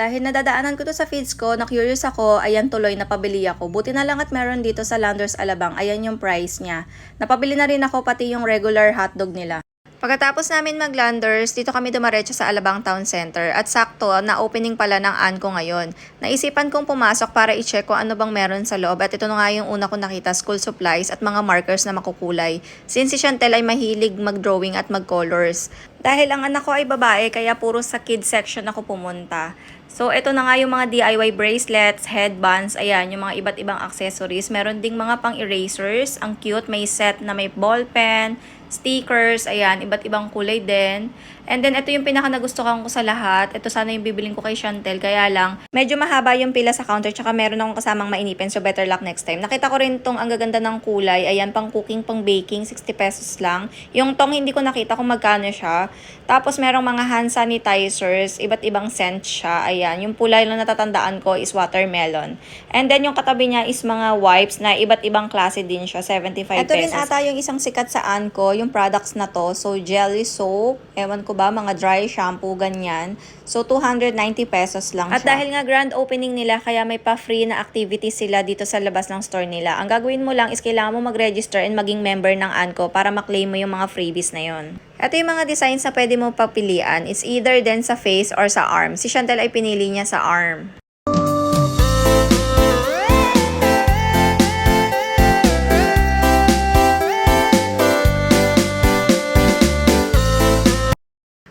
Dahil nadadaanan ko to sa feeds ko, na-curious ako, ayan tuloy napabili ako. Buti na lang at meron dito sa Landers Alabang, ayan yung price niya. Napabili na rin ako pati yung regular hotdog nila. Pagkatapos namin mag-Landers, dito kami dumaretso sa Alabang Town Center at sakto na opening pala ng Anko ngayon. Naisipan kong pumasok para i-check kung ano bang meron sa loob at ito na nga yung una kong nakita, school supplies at mga markers na makukulay. Since si Chantel ay mahilig mag-drawing at mag-colors. Dahil ang anak ko ay babae kaya puro sa kids section ako pumunta. So, ito na nga yung mga DIY bracelets, headbands, ayan, yung mga iba't ibang accessories. Meron ding mga pang-erasers, ang cute, may set na may ball pen, stickers, ayan, iba't ibang kulay din. And then, ito yung pinaka nagustuhan ko sa lahat. Ito sana yung bibiling ko kay Chantel, kaya lang, medyo mahaba yung pila sa counter, tsaka meron akong kasamang mainipin, so better luck next time. Nakita ko rin tong ang gaganda ng kulay, ayan, pang cooking, pang baking, 60 pesos lang. Yung tong hindi ko nakita kung magkano siya. Tapos, merong mga hand sanitizers, iba't ibang scent siya, ayan. Yung pulay lang natatandaan ko is watermelon. And then, yung katabi niya is mga wipes na iba't ibang klase din siya, 75 pesos. Ito rin ata yung isang sikat sa Anko, yung products na to. So, jelly soap, ewan ko ba, mga dry shampoo, ganyan. So, 290 pesos lang siya. At dahil nga grand opening nila, kaya may pa-free na activities sila dito sa labas ng store nila. Ang gagawin mo lang is kailangan mo mag-register and maging member ng Anko para maklaim mo yung mga freebies na yon. Ito yung mga designs na pwede mo papilian. It's either then sa face or sa arm. Si Chantel ay pinili niya sa arm.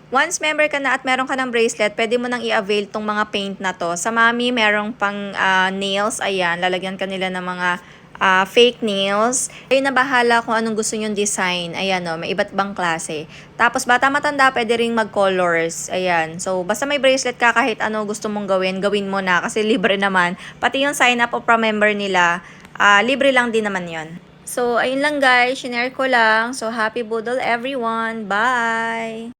Once member ka na at meron ka ng bracelet, pwede mo nang i-avail tong mga paint na to. Sa mami, merong pang nails. Ayan, lalagyan ka nila ng mga fake nails. Kayo na bahala kung anong gusto nyong design. Ayan o, may iba't ibang klase. Tapos bata matanda, pwede ring mag-colors. Ayan. So, basta may bracelet ka, kahit ano gusto mong gawin, gawin mo na. Kasi libre naman. Pati yung sign up o member nila, libre lang din naman yon. So, ayun lang guys. Shinare ko lang. So, happy Boodle everyone. Bye!